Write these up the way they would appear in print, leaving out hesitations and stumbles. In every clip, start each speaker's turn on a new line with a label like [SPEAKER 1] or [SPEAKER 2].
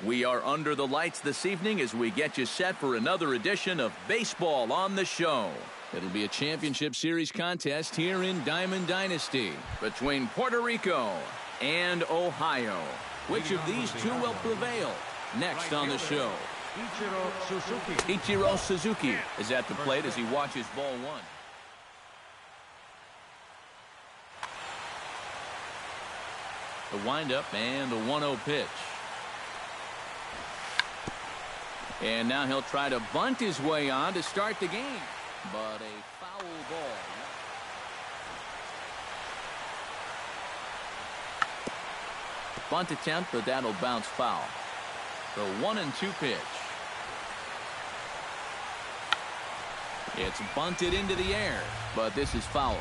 [SPEAKER 1] We are under the lights this evening as we get you set for another edition of Baseball on the Show. It'll be a championship series contest here in Diamond Dynasty between Puerto Rico and Ohio. Which of these two will prevail? Next on the show. Ichiro Suzuki is at the plate as he watches ball one. The windup and the 1-0 pitch. And now he'll try to bunt his way on to start the game. But a foul ball. Bunt attempt, but that'll bounce foul. The 1-2 pitch. It's bunted into the air, but this is foul.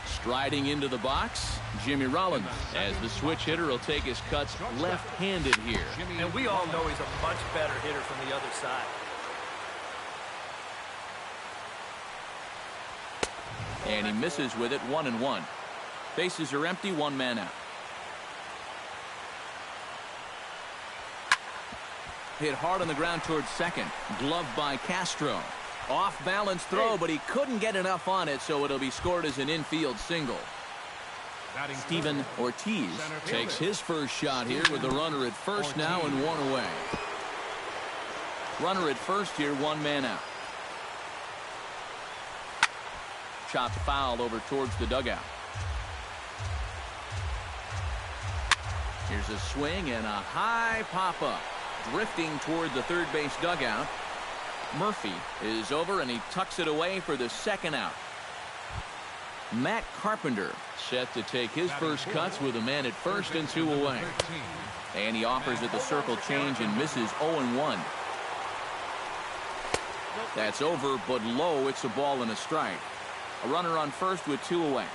[SPEAKER 1] Striding into the box, Jimmy Rollins, as the switch hitter will take his cuts left-handed here.
[SPEAKER 2] And we all know he's a much better hitter from the other side.
[SPEAKER 1] And he misses with it, 1-1. Bases are empty, one man out. Hit hard on the ground towards second. Gloved by Castro. Off balance throw, but he couldn't get enough on it, so it'll be scored as an infield single. Steven Ortiz takes his first shot here with the runner at first now and one away. Runner at first here, one man out. Chopped foul over towards the dugout. Here's a swing and a high pop-up. Drifting toward the third base dugout. Murphy is over and he tucks it away for the second out. Matt Carpenter set to take his first cuts with a man at first and two away. And he offers at the circle change and misses 0-1. That's over but low. It's a ball and a strike. A runner on first with two away.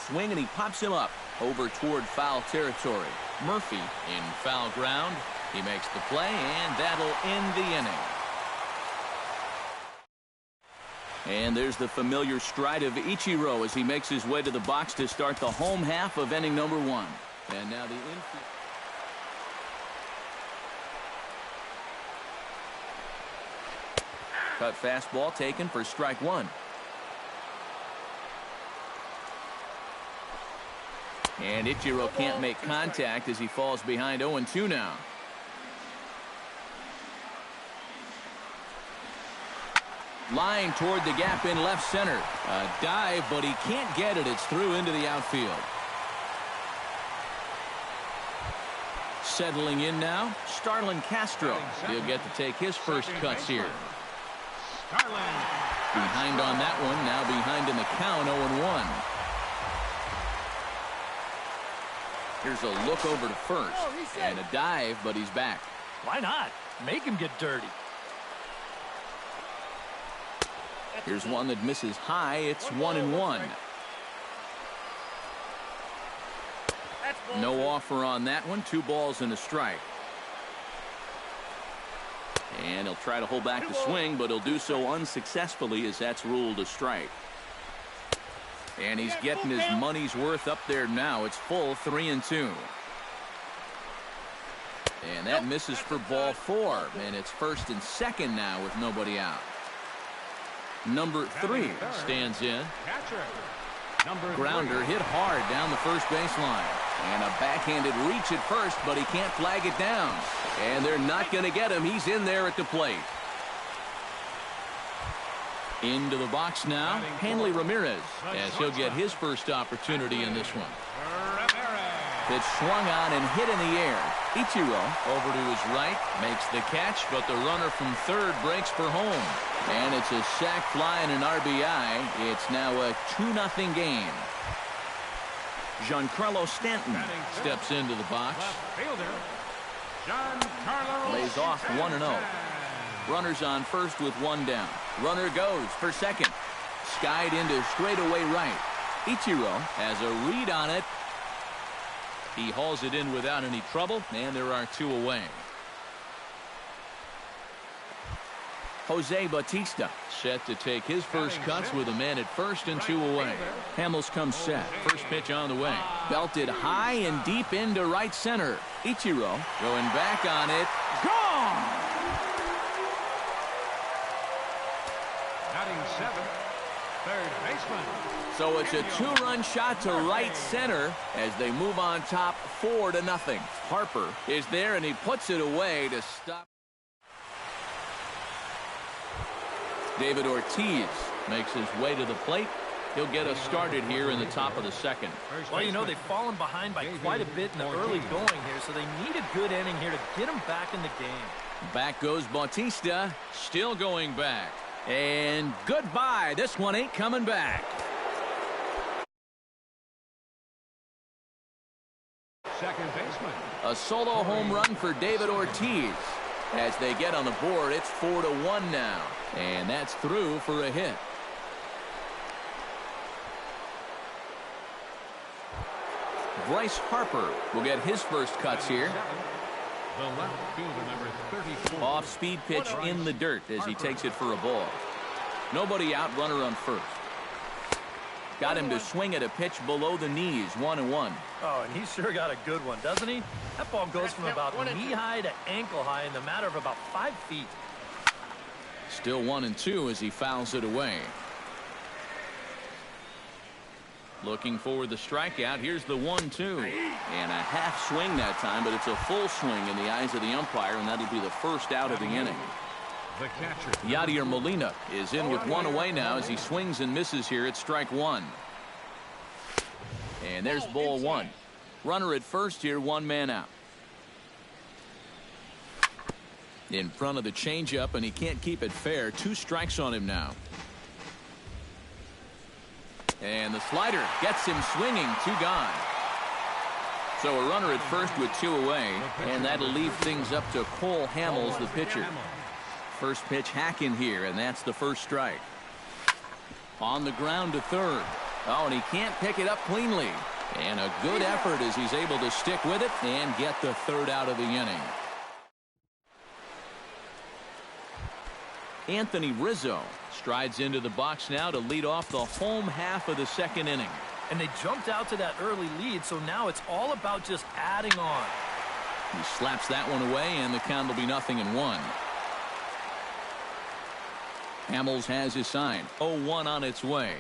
[SPEAKER 1] Swing and he pops him up over toward foul territory. Murphy in foul ground. He makes the play, and that'll end the inning. And there's the familiar stride of Ichiro as he makes his way to the box to start the home half of inning number one. And now the infield. Cut fastball taken for strike one. And Ichiro can't make contact as he falls behind 0-2 now. Line toward the gap in left center. A dive, but he can't get it. It's through into the outfield. Settling in now, Starlin Castro. He'll get to take his first cuts here. Behind on that one, now behind in the count, 0-1. Here's a look over to first, and a dive, but he's back.
[SPEAKER 2] Why not? Make him get dirty.
[SPEAKER 1] Here's one that misses high. It's 1-1. No offer on that one. 2 balls and a strike. And he'll try to hold back the swing, but he'll do so unsuccessfully as that's ruled a strike. And he's getting his money's worth up there now. It's full, 3-2. And that misses for ball 4. And it's first and second now with nobody out. Number 3 stands in. Grounder hit hard down the first baseline. And a backhanded reach at first, but he can't flag it down. And they're not going to get him. He's in there at the plate. Into the box now, Hanley Ramirez, as he'll get his first opportunity in this one. It's swung on and hit in the air. Ichiro over to his right, makes the catch, but the runner from third breaks for home. And it's a sac fly and an RBI. It's now a 2-0 game. Giancarlo Stanton steps into the box. Lays off 1-0. Runners on first with one down. Runner goes for second. Skied into straightaway right. Ichiro has a read on it. He hauls it in without any trouble, and there are 2 away. Jose Bautista set to take his first cuts with a man at first and 2 away. Hamels comes set. First pitch on the way. Belted high and deep into right center. Ichiro going back on it. Gone!
[SPEAKER 3] Batting 7th, third baseman.
[SPEAKER 1] So it's a 2-run shot to right center as they move on top 4-0. Harper is there and he puts it away to stop. David Ortiz makes his way to the plate. He'll get us started here in the top of the second.
[SPEAKER 2] Well, you know, they've fallen behind by quite a bit in the early going here, so they need a good inning here to get them back in the game.
[SPEAKER 1] Back goes Bautista, still going back. And goodbye. This one ain't coming back.
[SPEAKER 3] Second baseman.
[SPEAKER 1] A solo home run for David Ortiz. As they get on the board, it's 4-1 now. And that's through for a hit. Bryce Harper will get his first cuts here.
[SPEAKER 3] The left fielder, number 34.
[SPEAKER 1] Off-speed pitch in the dirt as he takes it for a ball. Nobody out, runner on first. Got him to swing at a pitch below the knees, 1-1.
[SPEAKER 2] Oh, and he sure got a good one, doesn't he? That ball goes from about knee-high to ankle-high in the matter of about 5 feet.
[SPEAKER 1] Still 1-2 as he fouls it away. Looking for the strikeout. Here's the 1-2. And a half swing that time, but it's a full swing in the eyes of the umpire, and that'll be the first out of the inning.
[SPEAKER 3] The catcher.
[SPEAKER 1] Yadier Molina is in with 1 away now as he swings and misses here at strike 1. And there's ball 1. Runner at first here, 1 man out. In front of the changeup, and he can't keep it fair. 2 strikes on him now. And the slider gets him swinging. 2 gone. So a runner at first with 2 away, and that'll leave things up to Cole Hamels, the pitcher. First pitch hacking here, and that's the first strike. On the ground to third. Oh, and he can't pick it up cleanly. And a good effort as he's able to stick with it and get the 3rd out of the inning. Anthony Rizzo strides into the box now to lead off the home half of the 2nd inning.
[SPEAKER 2] And they jumped out to that early lead, so now it's all about just adding on.
[SPEAKER 1] He slaps that one away, and the count will be 0-1. Hamels has his sign. 0-1 on its way.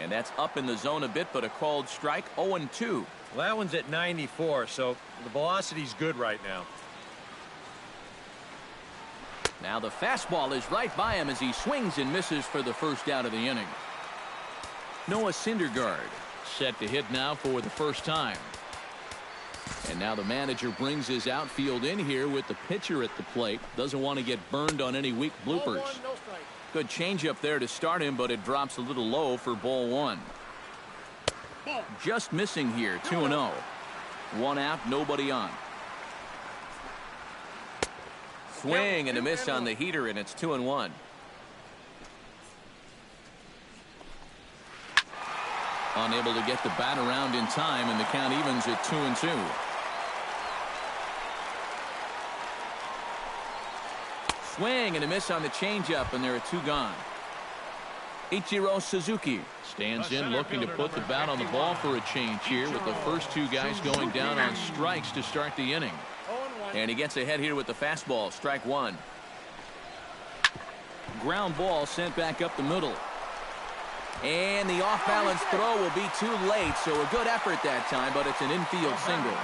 [SPEAKER 1] And that's up in the zone a bit, but a called strike. 0-2.
[SPEAKER 4] Well, that one's at 94, so the velocity's good right now.
[SPEAKER 1] Now the fastball is right by him as he swings and misses for the first out of the inning. Noah Syndergaard set to hit now for the first time. And now the manager brings his outfield in here with the pitcher at the plate. Doesn't want to get burned on any weak bloopers. Good changeup there to start him, but it drops a little low for ball 1. Just missing here, 2-0. 1 out, nobody on. Swing and a miss on the heater, and it's 2-1. Unable to get the bat around in time, and the count evens at 2-2. Swing and a miss on the changeup, and there are 2 gone. Ichiro Suzuki stands in looking to put the bat on the ball for a change here with the first 2 guys going down on strikes to start the inning. And he gets ahead here with the fastball. Strike 1. Ground ball sent back up the middle. And the off-balance throw will be too late, so a good effort that time, but it's an infield single.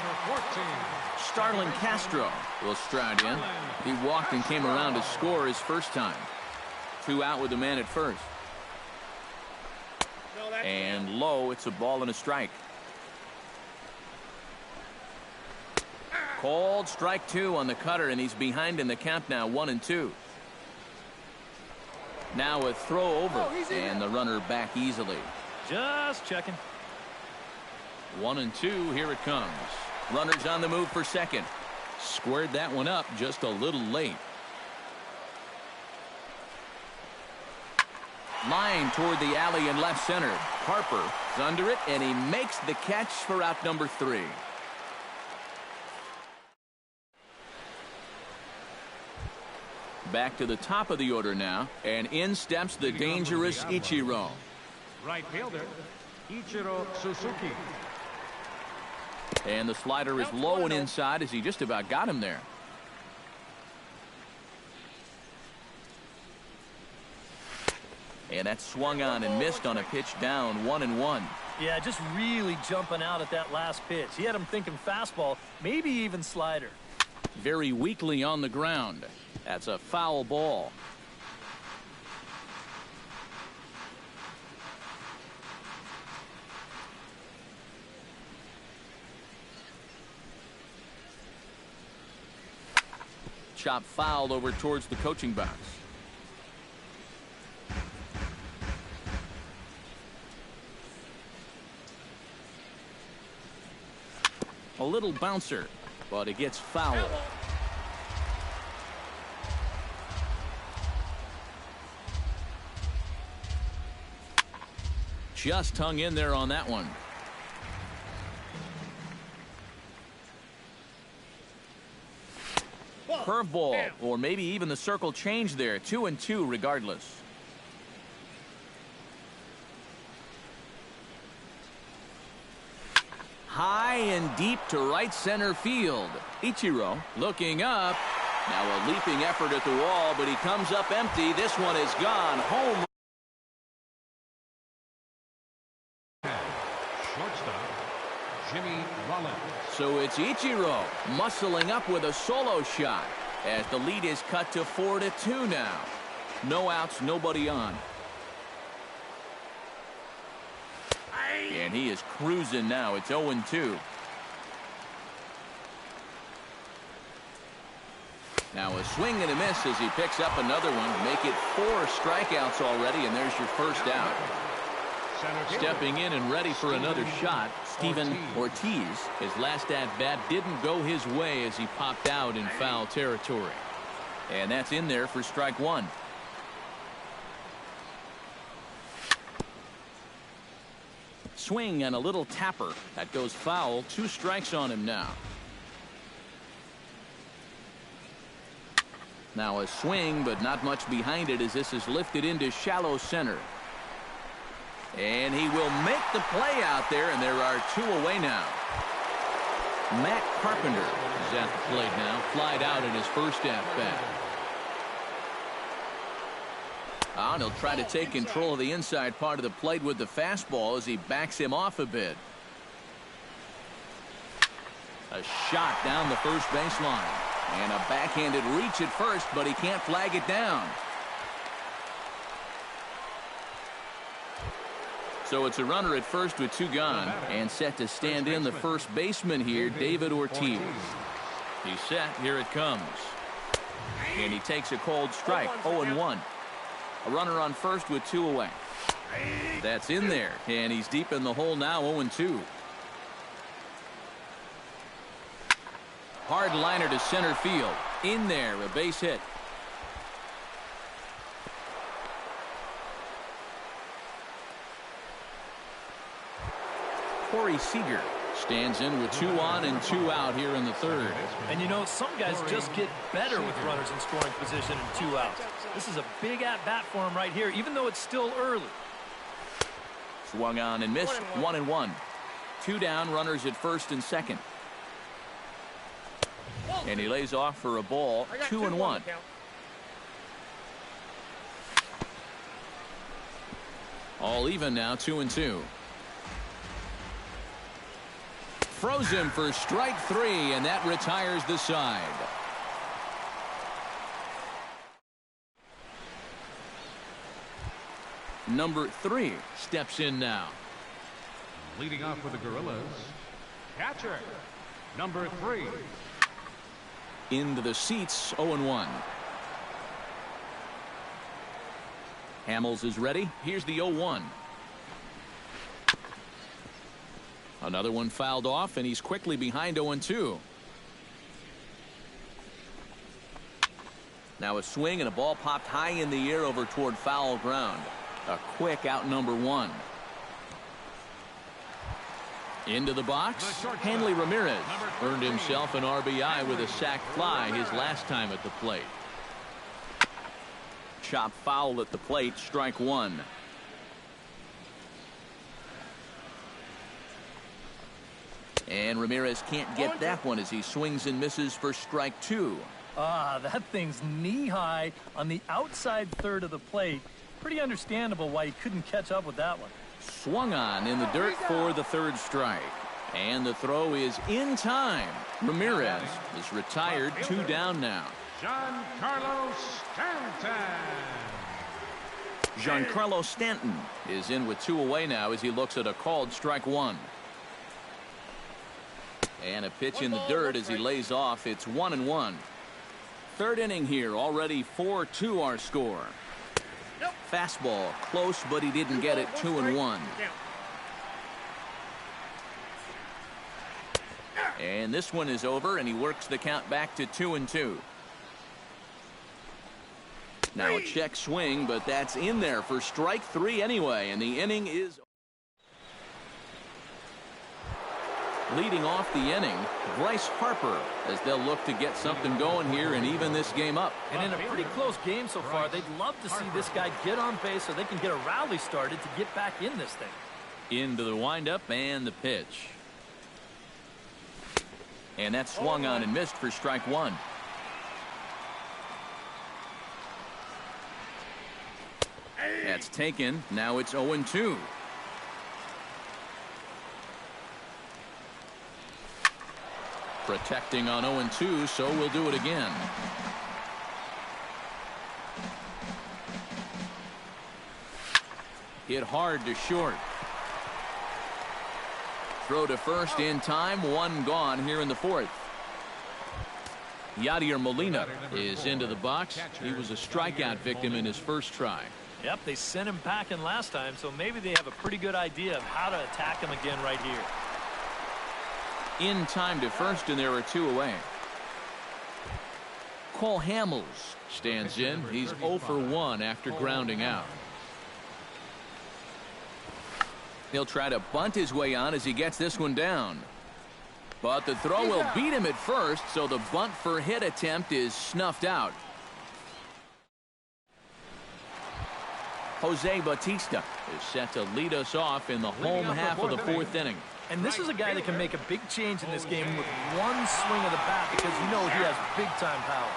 [SPEAKER 1] Starlin Castro will stride in. He walked and came around to score his first time. 2 out with the man at first. And low, it's a ball and a strike. Called strike 2 on the cutter, and he's behind in the count now, 1-2. Now a throw over, and the runner back easily.
[SPEAKER 2] Just checking.
[SPEAKER 1] 1-2, here it comes. Runners on the move for second. Squared that one up just a little late. Line toward the alley in left center. Harper is under it, and he makes the catch for out number 3. Back to the top of the order now, and in steps the dangerous Ichiro.
[SPEAKER 3] Right fielder, Ichiro Suzuki.
[SPEAKER 1] And the slider is low and inside as he just about got him there. And that swung on and missed on a pitch down 1-1.
[SPEAKER 2] Yeah, just really jumping out at that last pitch. He had him thinking fastball, maybe even slider.
[SPEAKER 1] Very weakly on the ground. That's a foul ball. Chop foul over towards the coaching box. A little bouncer, but it gets foul. Just hung in there on that one. Curveball, or maybe even the circle change there. 2-2 regardless. High and deep to right center field. Ichiro looking up. Now a leaping effort at the wall, but he comes up empty. This one is gone. Home.
[SPEAKER 3] Shortstop, Jimmy Rollins.
[SPEAKER 1] So it's Ichiro muscling up with a solo shot as the lead is cut to 4-2 now. No outs, nobody on. And he is cruising now. It's 0-2. Now a swing and a miss as he picks up another one. Make it 4 strikeouts already, and there's your first out. Stepping in and ready for another shot, Steven Ortiz. His last at-bat didn't go his way as he popped out in foul territory. And that's in there for strike one. Swing and a little tapper. That goes foul. 2 strikes on him now. Now a swing, but not much behind it as this is lifted into shallow center. And he will make the play out there, and there are 2 away now. Matt Carpenter is at the plate now. Flied out in his first at-bat. And he'll try to take control of the inside part of the plate with the fastball as he backs him off a bit. A shot down the first baseline. And a backhanded reach at first, but he can't flag it down. So it's a runner at first with 2 gone. And set to stand in the first baseman here, David Ortiz. He's set. Here it comes. And he takes a cold strike. 0-1. A runner on first with 2 away. That's in there. And he's deep in the hole now. 0-2. Hard liner to center field. In there. A base hit. Corey Seager stands in with 2 on and 2 out here in the third.
[SPEAKER 2] And you know, some guys just get better with runners in scoring position and 2 outs. This is a big at-bat for him right here, even though it's still early.
[SPEAKER 1] Swung on and missed. 1-1. 2 down, runners at first and second. And he lays off for a ball. 2-1. All even now. 2-2. Froze him for strike 3, and that retires the side. Number 3 steps in now.
[SPEAKER 3] Leading off for the Gorillas, catcher, number 3.
[SPEAKER 1] Into the seats. 0-1. Hamels is ready. Here's the 0-1. Another one fouled off, and he's quickly behind 0-2. Now a swing and a ball popped high in the air over toward foul ground. A quick out number 1. Into the box. Hanley Ramirez earned himself an RBI with a sac fly his last time at the plate. Chop foul at the plate, strike one. And Ramirez can't get that one as he swings and misses for strike two.
[SPEAKER 2] That thing's knee-high on the outside third of the plate. Pretty understandable why he couldn't catch up with that one.
[SPEAKER 1] Swung on in the dirt for the third strike. And the throw is in time. Ramirez is retired, 2 down now.
[SPEAKER 3] Giancarlo Stanton.
[SPEAKER 1] Giancarlo Stanton is in with 2 away now as he looks at a called strike one. And a pitch in the dirt as he lays off. It's 1-1. Third inning here, already 4-2 our score. Fastball close, but he didn't get it. 2-1. And this one is over, and he works the count back to 2-2. Now a check swing, but that's in there for strike 3 anyway, and the inning is leading off the inning. Bryce Harper, as they'll look to get something going here and even this game up.
[SPEAKER 2] And in a pretty close game so far, they'd love to see this guy get on base so they can get a rally started to get back in this thing.
[SPEAKER 1] Into the windup and the pitch. And that swung on and missed for strike one. That's taken. Now it's 0-2. Protecting on 0-2, so we'll do it again. Hit hard to short. Throw to first in time. 1 gone here in the 4th. Yadier Molina is into the box. He was a strikeout victim in his first try.
[SPEAKER 2] Yep, they sent him packing last time, so maybe they have a pretty good idea of how to attack him again right here.
[SPEAKER 1] In time to first, and there are 2 away. Cole Hamels stands in. He's 0 for 1 after grounding out. He'll try to bunt his way on as he gets this one down. But the throw will beat him at first, so the bunt for hit attempt is snuffed out. Jose Bautista is set to lead us off in the home half of the 4th inning.
[SPEAKER 2] And this is a guy that can make a big change in this game with one swing of the bat because you know he has big-time power.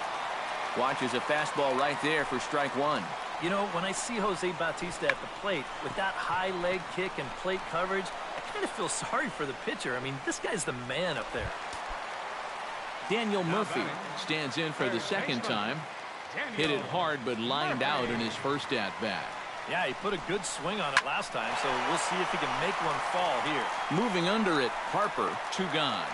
[SPEAKER 1] Watches a fastball right there for strike one.
[SPEAKER 2] You know, when I see Jose Bautista at the plate with that high leg kick and plate coverage, I kind of feel sorry for the pitcher. I mean, this guy's the man up there.
[SPEAKER 1] Daniel Murphy stands in for the second time. Hit it hard, but lined out in his first at-bat.
[SPEAKER 2] Yeah, he put a good swing on it last time, so we'll see if he can make one fall here.
[SPEAKER 1] Moving under it, Harper, 2 gone.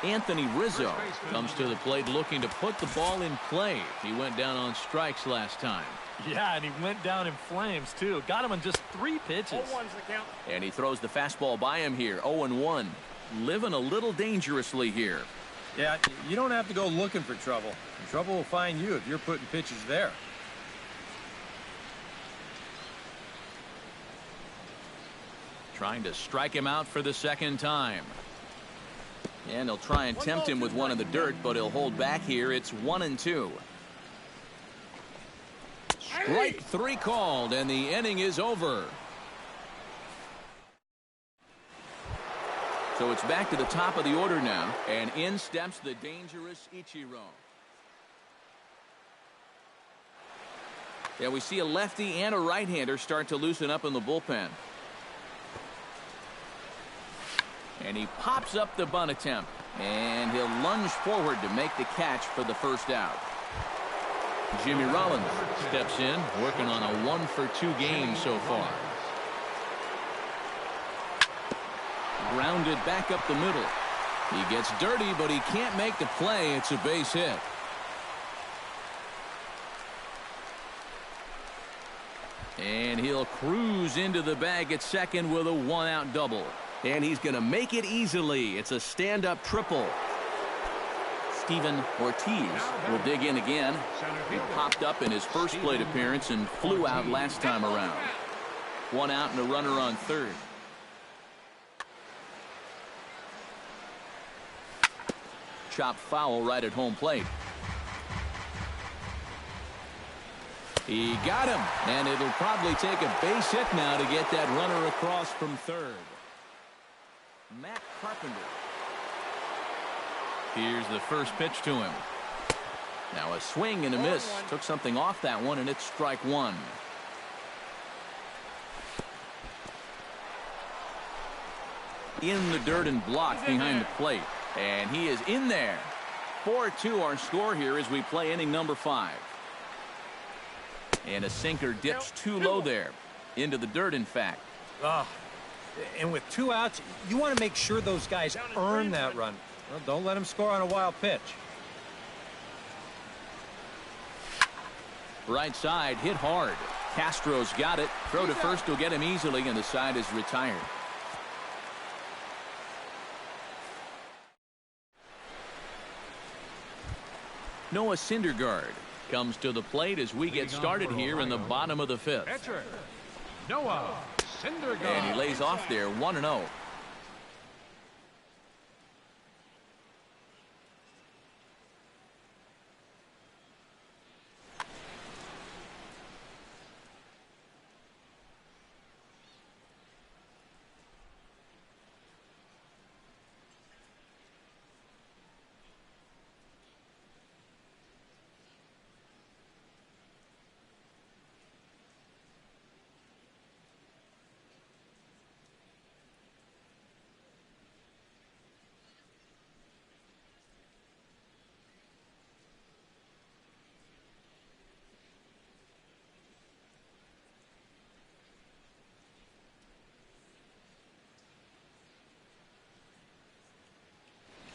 [SPEAKER 1] Anthony Rizzo comes to the plate looking to put the ball in play. He went down on strikes last time.
[SPEAKER 2] Yeah, and he went down in flames, too. Got him on just 3 pitches.
[SPEAKER 1] And he throws the fastball by him here, 0-1. Living a little dangerously here.
[SPEAKER 4] Yeah, you don't have to go looking for trouble. Trouble will find you if you're putting pitches there.
[SPEAKER 1] Trying to strike him out for the second time. And he'll try and tempt him with one in the dirt, but he'll hold back here. It's 1-2. Strike 3 called, and the inning is over. So it's back to the top of the order now, and in steps the dangerous Ichiro. Yeah, we see a lefty and a right-hander start to loosen up in the bullpen. And he pops up the bunt attempt, and he'll lunge forward to make the catch for the first out. Jimmy Rollins steps in, working on a 1-for-2 game so far. Grounded back up the middle. He gets dirty, but he can't make the play. It's a base hit. And he'll cruise into the bag at second with a 1-out double. And he's going to make it easily. It's a stand-up triple. Steven Ortiz will dig in again. He popped up in his first plate appearance and flew out last time around. 1 out and a runner on third. Chop foul right at home plate. He got him, and it'll probably take a base hit now to get that runner across from third. Matt Carpenter. Here's the first pitch to him. Now a swing and a miss. Took something off that one, and it's strike one. In the dirt and blocked behind the plate. And he is in there. 4-2 our score here as we play inning number 5. And a sinker dips too low there. Into the dirt, in fact.
[SPEAKER 4] And with 2 outs, you want to make sure those guys earn that run. Well, don't let them score on a wild pitch.
[SPEAKER 1] Right side hit hard. Castro's got it. Throw to first will get him easily, and the side is retired. Noah Syndergaard comes to the plate as we get started here in the bottom of the 5th.
[SPEAKER 3] Pitcher, Noah Syndergaard.
[SPEAKER 1] And he lays off there 1-0.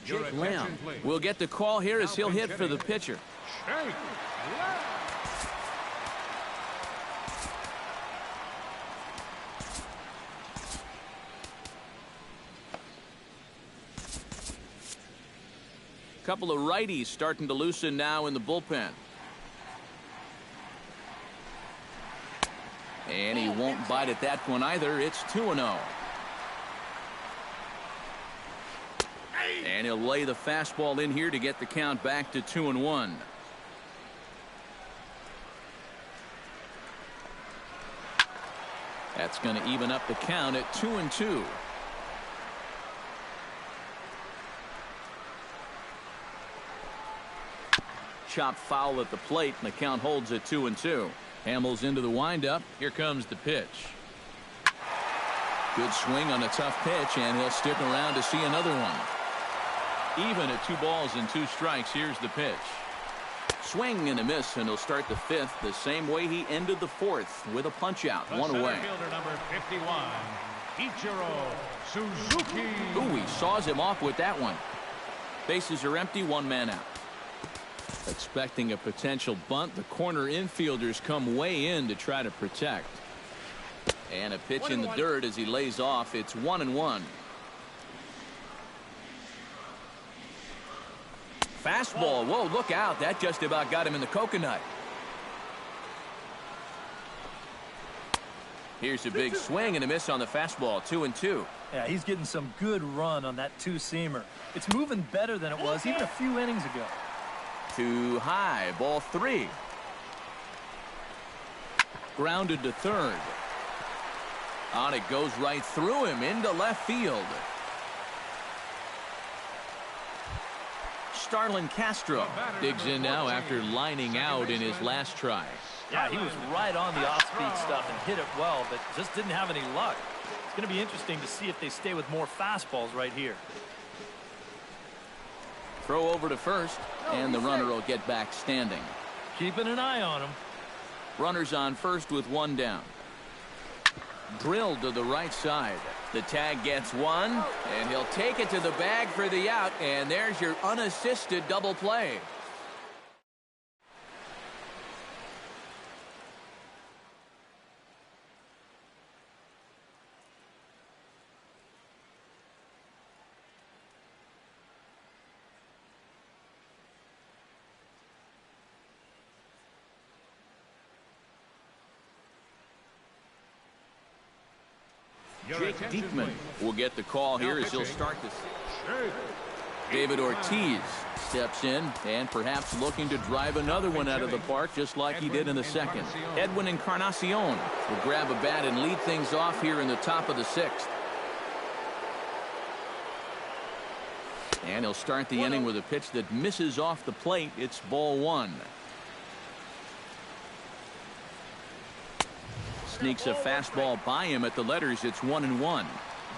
[SPEAKER 1] Jake Lamb will get the call here as he'll hit for the pitcher. Couple of righties starting to loosen now in the bullpen. And he won't bite at that one either. It's 2-0. And he'll lay the fastball in here to get the count back to 2-1. That's going to even up the count at 2-2. Chop foul at the plate, and the count holds at 2-2. Hamels into the windup. Here comes the pitch. Good swing on a tough pitch, and he'll stick around to see another one. Even at 2 balls and 2 strikes. Here's the pitch. Swing and a miss, and he'll start the 5th the same way he ended the 4th with a punch out. 1 away.
[SPEAKER 3] Fielder number 51, Ichiro Suzuki.
[SPEAKER 1] Ooh, he saws him off with that one. Bases are empty, 1 man out. Expecting a potential bunt, the corner infielders come way in to try to protect. And a pitch in the dirt as he lays off. It's 1-1. Fastball. Whoa, look out. That just about got him in the coconut. Here's a big swing and a miss on the fastball. 2-2.
[SPEAKER 2] Yeah, he's getting some good run on that 2-seamer. It's moving better than it was even a few innings ago.
[SPEAKER 1] Too high. Ball 3. Grounded to third. On it goes right through him into left field. Starlin Castro digs in now after lining out in his last try.
[SPEAKER 2] Yeah, he was right on the off-speed stuff and hit it well, but just didn't have any luck. It's going to be interesting to see if they stay with more fastballs right here.
[SPEAKER 1] Throw over to first, and the runner will get back standing.
[SPEAKER 2] Keeping an eye on him.
[SPEAKER 1] Runners on first with 1 down. Drilled to the right side. The tag gets 1, and he'll take it to the bag for the out, and there's your unassisted double play. Jake Diekman will get the call here as he'll start this. David Ortiz steps in and perhaps looking to drive another one out of the park just like he did in the second. Edwin Encarnacion will grab a bat and lead things off here in the top of the sixth. And he'll start the inning with a pitch that misses off the plate. It's ball one. Sneaks a fastball by him at the letters. It's 1-1.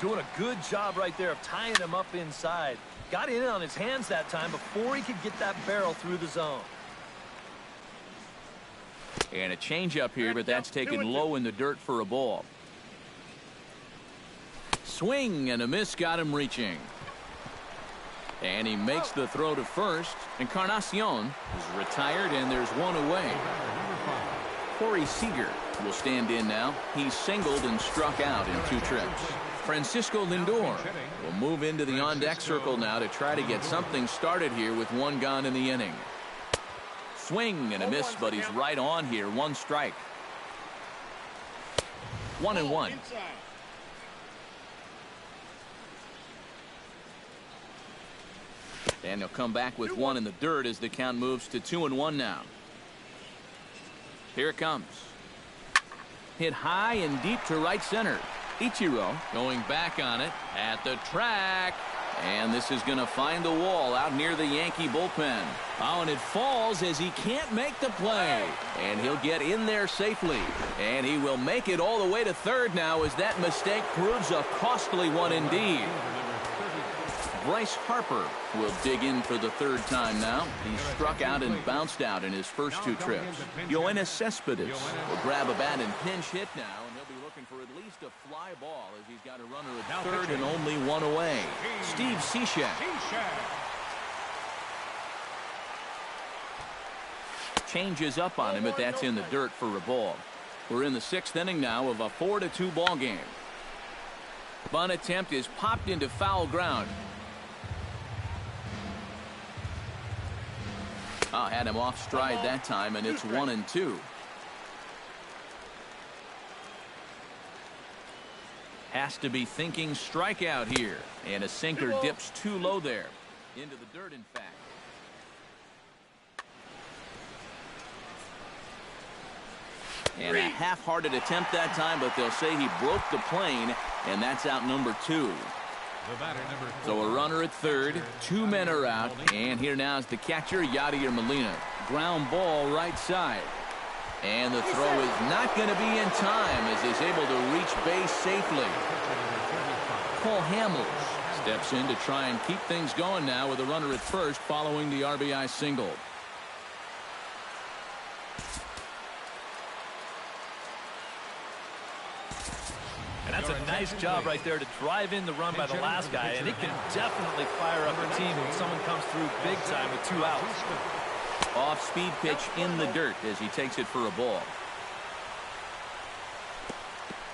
[SPEAKER 2] Doing a good job right there of tying him up inside. Got in on his hands that time before he could get that barrel through the zone.
[SPEAKER 1] And a changeup here, but that's taken low in the dirt for a ball. Swing and a miss got him reaching. And he makes the throw to first. Encarnacion is retired, and there's one away. Corey Seager will stand in now. He singled and struck out in 2 trips. Francisco Lindor will move into the on-deck circle now to try to get something started here with 1 gone in the inning. Swing and a miss, but he's right on here. 1 strike. 1-1. And he'll come back with 1 in the dirt as the count moves to 2-1 now. Here it comes. Hit high and deep to right center. Ichiro going back on it at the track. And this is going to find the wall out near the Yankee bullpen. Oh, and it falls as he can't make the play. And he'll get in there safely. And he will make it all the way to third now as that mistake proves a costly one indeed. Bryce Harper will dig in for the 3rd time now. He struck out and bounced out in his first 2 trips. Yoenis Cespedes will grab a bat and pinch hit now, and he'll be looking for at least a fly ball as he's got a runner at third and only 1 away. Steve Cishek changes up on him, but that's in the dirt for a ball. We're in the 6th inning now of a 4-2 ball game. Bunt attempt is popped into foul ground. Had him off stride that time, and it's 1-2. Has to be thinking strikeout here, and a sinker dips too low there. Into the dirt, in fact. And a half-hearted attempt that time, but they'll say he broke the plane, and that's out number 2. So a runner at third, 2 men are out, and here now is the catcher, Yadier Molina. Ground ball right side. And the throw is not going to be in time as he's able to reach base safely. Cole Hamels steps in to try and keep things going now with a runner at first following the RBI single.
[SPEAKER 2] And that's a nice job right there to drive in the run by the last guy, and it can definitely fire up a team when someone comes through big time with 2 outs.
[SPEAKER 1] Off-speed pitch in the dirt as he takes it for a ball.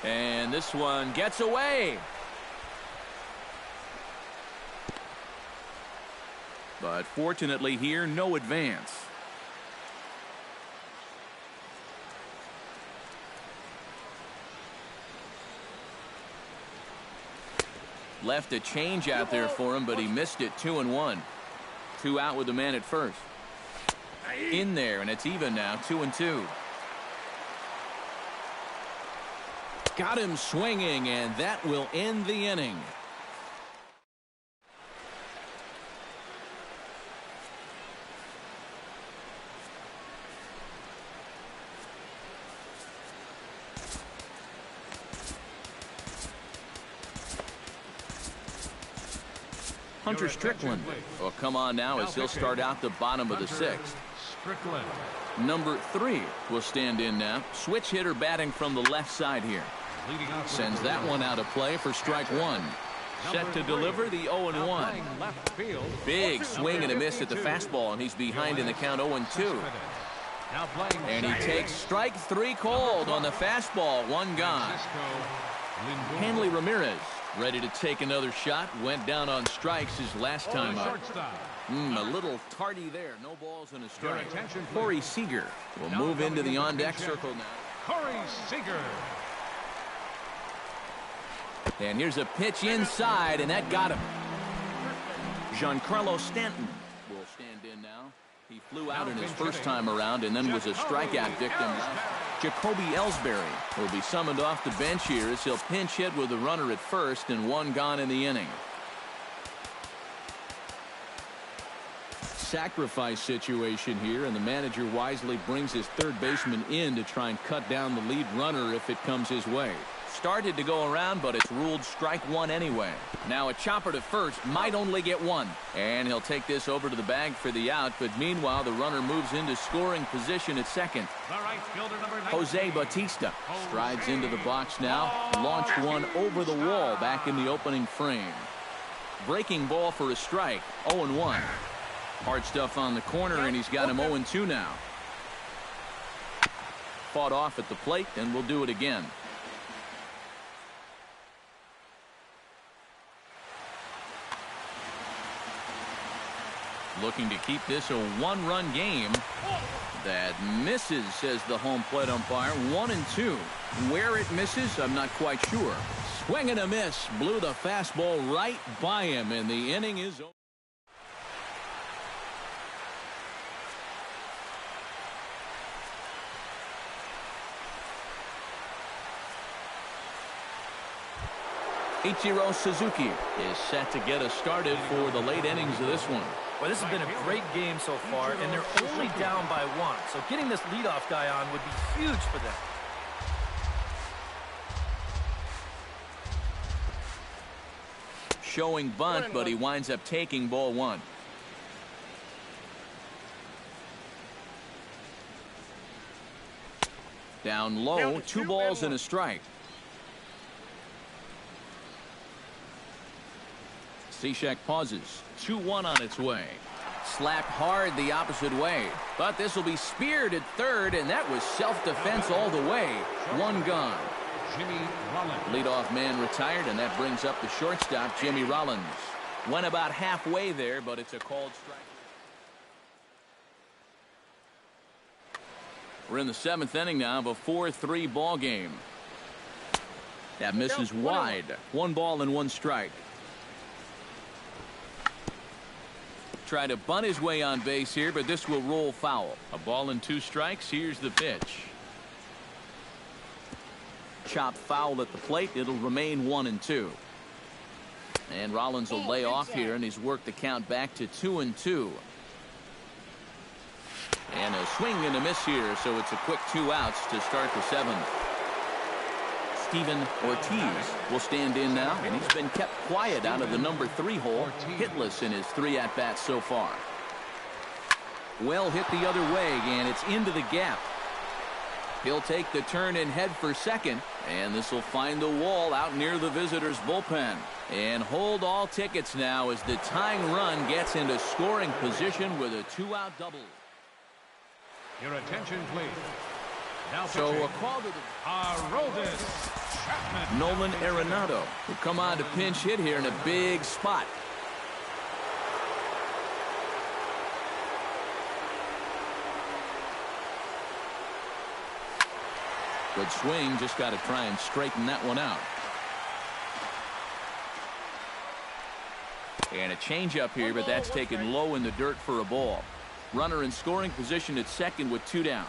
[SPEAKER 1] And this one gets away. But fortunately here, no advance. Left a change out there for him, but he missed it. 2-1. 2 out with the man at first. In there, and it's even now. 2-2. Got him swinging, and that will end the inning. Hunter Strickland will come on now as he'll start out the bottom of the 6th. Number 3 will stand in now. Switch hitter batting from the left side here. Sends that one out of play for strike 1. Set to deliver the 0-1. Big swing and a miss at the fastball, and he's behind in the count 0-2. And he takes strike 3 cold on the fastball. 1 gone. Hanley Ramirez ready to take another shot. Went down on strikes his last time up. A little tardy there. No balls and a strike. Corey Seager will move into the on-deck circle now.
[SPEAKER 3] Corey Seager.
[SPEAKER 1] And here's a pitch inside, and that got him. Giancarlo Stanton will stand in now. He flew out in his first time around and then was a strikeout victim. Jacoby Ellsbury will be summoned off the bench here as he'll pinch hit with a runner at first and one gone in the inning. Sacrifice situation here, and the manager wisely brings his third baseman in to try and cut down the lead runner if it comes his way. Started to go around, but it's ruled strike one anyway. Now a chopper to first, might only get one. And he'll take this over to the bag for the out, but meanwhile the runner moves into scoring position at second.
[SPEAKER 3] Right fielder number 19.
[SPEAKER 1] Jose Bautista strides into the box now. Launched one over the wall back in the opening frame. Breaking ball for a strike, 0-1. Hard stuff on the corner, and he's got him 0-2 now. Fought off at the plate, and we'll do it again. Looking to keep this a one-run game. That misses, says the home plate umpire. 1-2. Where it misses, I'm not quite sure. Swing and a miss. Blew the fastball right by him, and the inning is over. Ichiro Suzuki is set to get us started for the late innings of this one.
[SPEAKER 2] Well, this has been a great game so far, and they're only down by one. So getting this leadoff guy on would be huge for them.
[SPEAKER 1] Showing bunt, but he winds up taking ball one. Down low, 2 balls and a strike. Cishek pauses. 2-1 on its way. Slapped hard the opposite way. But this will be speared at third, and that was self-defense all the way. One gone.
[SPEAKER 3] Jimmy Rollins.
[SPEAKER 1] Leadoff man retired, and that brings up the shortstop, Jimmy Rollins. Went about halfway there, but it's a called strike. We're in the 7th inning now of a 4-3 ball game. That misses wide. 1 ball and 1 strike. Try to bunt his way on base here, but this will roll foul. A ball and 2 strikes. Here's the pitch. Chopped foul at the plate. It'll remain 1-2. And Rollins will lay off here, and he's worked the count back to 2-2. And a swing and a miss here, so it's a quick 2 outs to start the 7th. Steven Ortiz will stand in now, and he's been kept quiet out of the number 3 hole, hitless in his 3 at-bats so far. Well hit the other way, and it's into the gap. He'll take the turn and head for second, and this will find the wall out near the visitors' bullpen. And hold all tickets now as the tying run gets into scoring position with a 2-out double.
[SPEAKER 3] Your attention, please. Now
[SPEAKER 1] So
[SPEAKER 3] pitching,
[SPEAKER 1] a call to the
[SPEAKER 3] Aroldis Chapman.
[SPEAKER 1] Nolan Arenado will come on to pinch hit here in a big spot. Good swing, just got to try and straighten that one out. And a changeup here, but that's taken low in the dirt for a ball. Runner in scoring position at second with 2 down.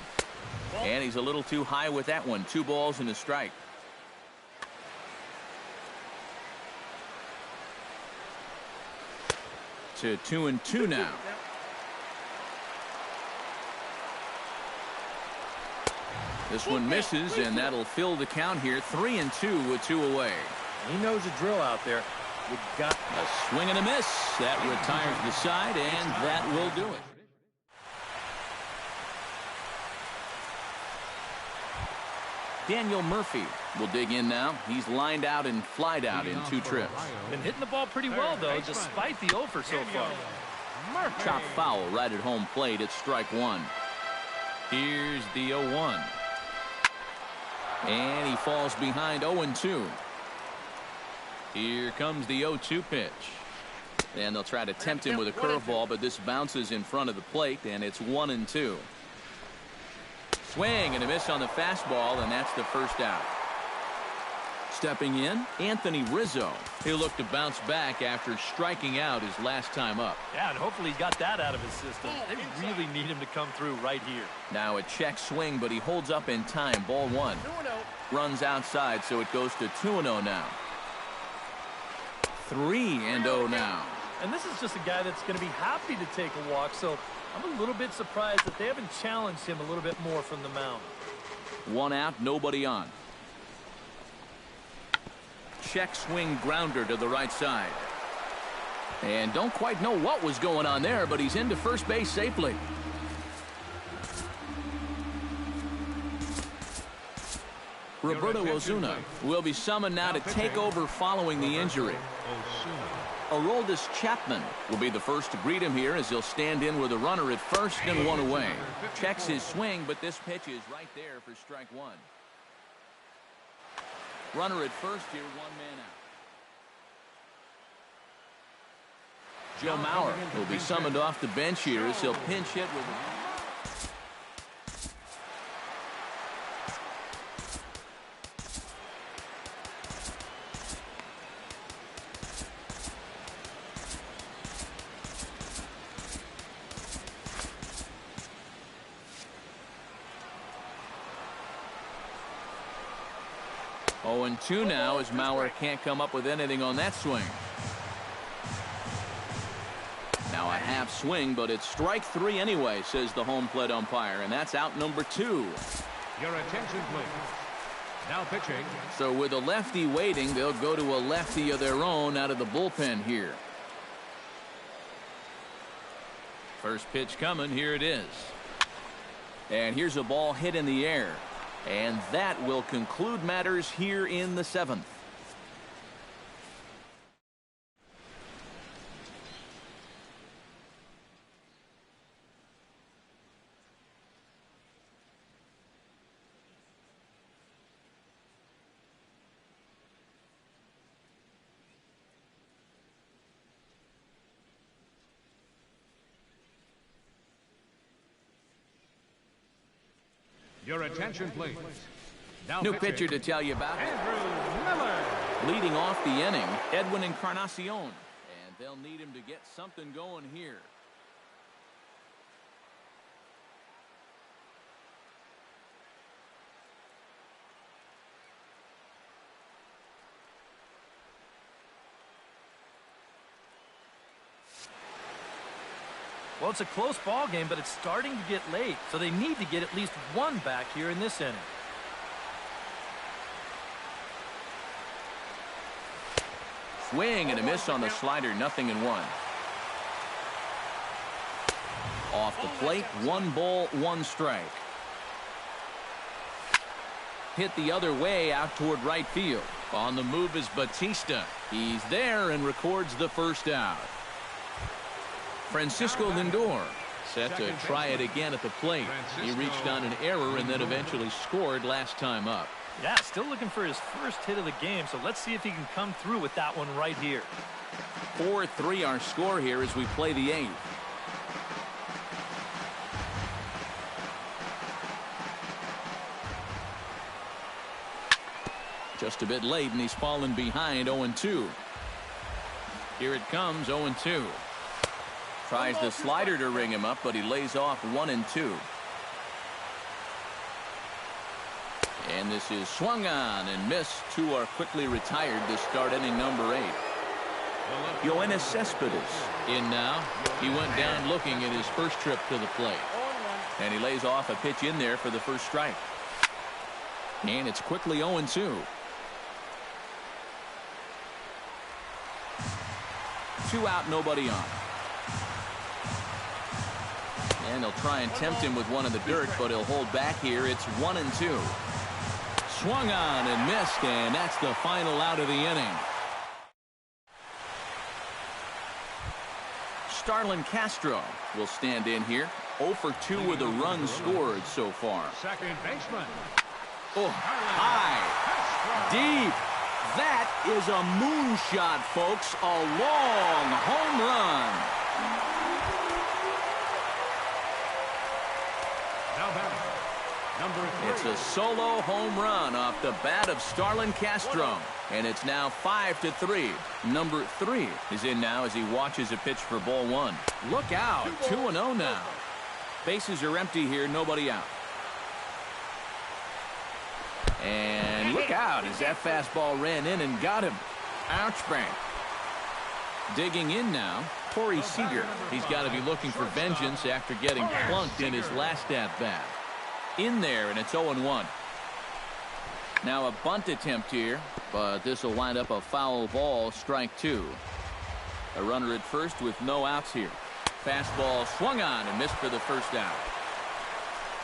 [SPEAKER 1] And he's a little too high with that one. 2 balls and a strike. To 2-2 now. This one misses, and that'll fill the count here. 3-2 with 2 away.
[SPEAKER 4] He knows the drill out there. You got
[SPEAKER 1] A swing and a miss. That retires the side, and that will do it. Daniel Murphy will dig in now. He's lined out and flied out in 2 trips.
[SPEAKER 2] Been hitting the ball pretty well, though, despite the over so far.
[SPEAKER 1] Chop foul right at home plate. It's strike 1. Here's the 0-1. And he falls behind 0-2. Here comes the 0-2 pitch. And they'll try to tempt him with a curveball, but this bounces in front of the plate, and it's 1-2. Swing and a miss on the fastball, and that's the first out. Stepping in, Anthony Rizzo. He'll look to bounce back after striking out his last time up.
[SPEAKER 2] Yeah, and hopefully he got that out of his system. They really need him to come through right here.
[SPEAKER 1] Now a check swing, but he holds up in time. Ball one. Runs outside, so it goes to 2-0 now. 3-0 now.
[SPEAKER 2] And this is just a guy that's going to be happy to take a walk, so I'm a little bit surprised that they haven't challenged him a little bit more from the mound.
[SPEAKER 1] 1 out, nobody on. Check swing grounder to the right side. And don't quite know what was going on there, but he's into first base safely. Roberto Osuna will be summoned now to take over following the injury. Aroldis Chapman will be the first to greet him here as he'll stand in with a runner at first and 1 away. Checks his swing, but this pitch is right there for strike 1. Runner at first here, 1 man out. Joe Mauer will be summoned off the bench here as he'll pinch hit with a... Oh, and 2 now as Mauer can't come up with anything on that swing. Now a half swing, but it's strike 3 anyway, says the home plate umpire, and that's out number 2.
[SPEAKER 3] Your attention, please. Now pitching.
[SPEAKER 1] So with a lefty waiting, they'll go to a lefty of their own out of the bullpen here. First pitch coming, here it is. And here's a ball hit in the air. And that will conclude matters here in the 7th.
[SPEAKER 3] Your attention, please. Now
[SPEAKER 1] New pitcher to tell you about.
[SPEAKER 3] Andrew Miller.
[SPEAKER 1] Leading off the inning, Edwin Encarnacion. And they'll need him to get something going here.
[SPEAKER 2] Well, it's a close ball game, but it's starting to get late, so they need to get at least 1 back here in this inning.
[SPEAKER 1] Swing and a miss on the slider, 0-1. Off the plate, 1 ball, 1 strike. Hit the other way out toward right field. On the move is Batista. He's there and records the first out. Francisco Lindor set to try it again at the plate. He reached on an error and then eventually scored last time up.
[SPEAKER 2] Yeah, still looking for his first hit of the game, so let's see if he can come through with that one right here.
[SPEAKER 1] 4-3 our score here as we play the 8th. Just a bit late, and he's fallen behind 0-2. Here it comes, 0-2. Tries the slider to ring him up, but he lays off 1-2. And this is swung on and missed. 2 are quickly retired to start inning number 8. Yoenis Cespedes in now. He went down looking at his first trip to the plate. And he lays off a pitch in there for the first strike. And it's quickly 0-2. 2 out, nobody on. And they'll try and tempt him with one in the dirt, but he'll hold back here. It's 1-2. Swung on and missed, and that's the final out of the inning. Starlin Castro will stand in here. 0 for 2 with a run scored so far.
[SPEAKER 3] Second baseman.
[SPEAKER 1] Oh, high, deep. That is a moonshot, folks. A long home run.
[SPEAKER 3] Now batting, number
[SPEAKER 1] It's a solo home run off the bat of Starlin Castro. And it's now 5-3. Number 3 is in now as he watches a pitch for ball 1. Look out. 2-0 now. Bases are empty here. Nobody out. And look out as that fastball ran in and got him. Ouch bang. Digging in now, Corey Seager. He's got to be looking for vengeance after getting plunked in his last at-bat. In there, and it's 0-1. Now a bunt attempt here, but this will wind up a foul ball, strike 2. A runner at first with no outs here. Fastball swung on and missed for the first out.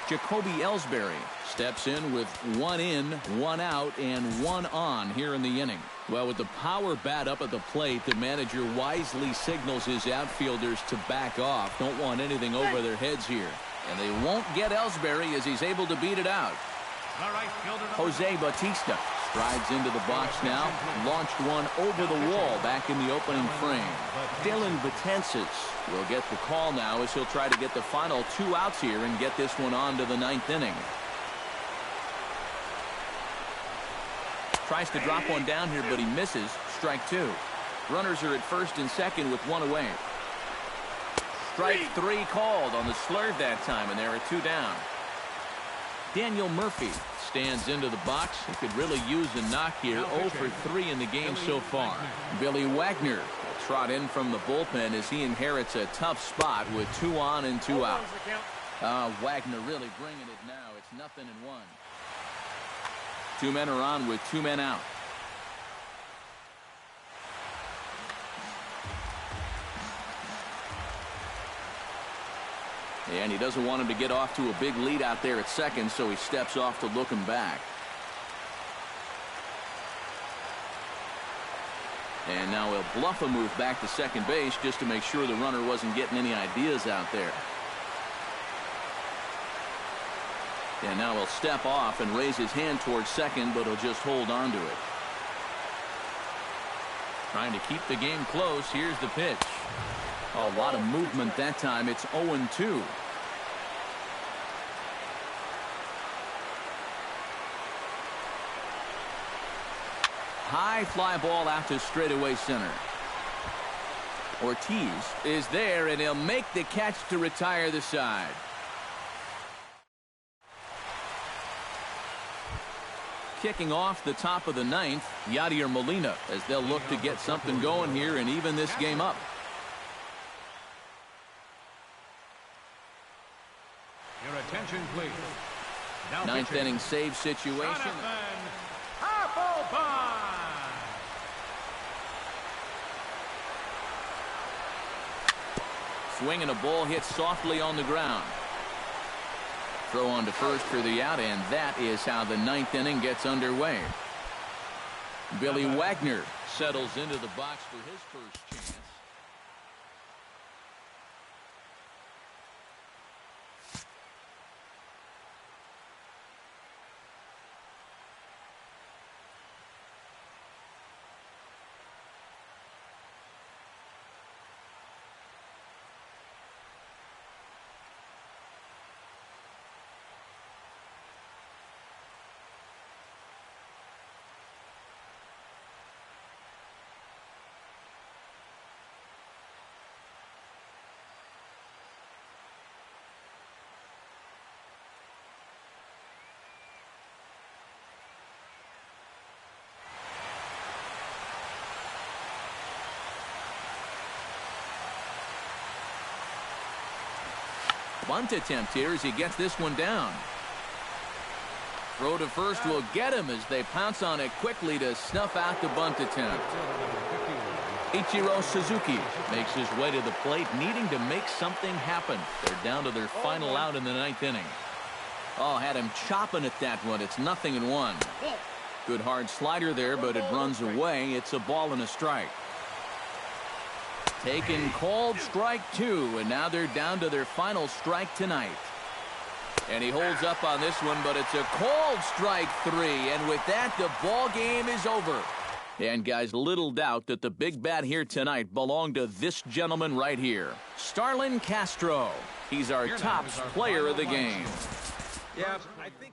[SPEAKER 1] Jacoby Ellsbury steps in with 1 in, 1 out, and 1 on here in the inning. Well, with the power bat up at the plate, the manager wisely signals his outfielders to back off. Don't want anything over their heads here. And they won't get Ellsbury as he's able to beat it out. Jose Bautista strides into the box now. Launched one over the wall back in the opening frame. Dylan Betances will get the call now as he'll try to get the final 2 outs here and get this one on to the 9th inning. Tries to drop one down here, but he misses. Strike 2. Runners are at first and second with 1 away. Strike 3 called on the slurve that time, and there are 2 down. Daniel Murphy stands into the box. He could really use a knock here. 0 for 3 in the game so far. Billy Wagner will trot in from the bullpen as he inherits a tough spot with 2 on and 2 out. Wagner really bringing it now. It's 0-1. 2 men are on with 2 men out. And he doesn't want him to get off to a big lead out there at second, so he steps off to look him back. And now he'll bluff a move back to second base just to make sure the runner wasn't getting any ideas out there. And now he'll step off and raise his hand towards second, but he'll just hold on to it. Trying to keep the game close. Here's the pitch. A lot of movement that time. It's 0-2. High fly ball out to straightaway center. Ortiz is there, and he'll make the catch to retire the side. Kicking off the top of the 9th, Yadier Molina, as they'll look to get something going here and even this game up.
[SPEAKER 3] Your attention, please.
[SPEAKER 1] 9th inning save situation. Swing and a ball hit softly on the ground. Throw on to first for the out, and that is how the 9th inning gets underway. Billy Wagner settles into the box for his first chance. Bunt attempt here as he gets this one down. Throw to first will get him as they pounce on it quickly to snuff out the bunt attempt. Ichiro Suzuki makes his way to the plate, needing to make something happen. They're down to their final out in the 9th inning. Oh, had him chopping at that one. It's 0-1. Good hard slider there, but it runs away. It's a ball and a strike. Taken called strike 2, and now they're down to their final strike tonight. And he holds up on this one, but it's a called strike 3, and with that, the ball game is over. And guys, little doubt that the big bat here tonight belonged to this gentleman right here, Starlin Castro. He's our top player of the game.
[SPEAKER 4] Yeah, I think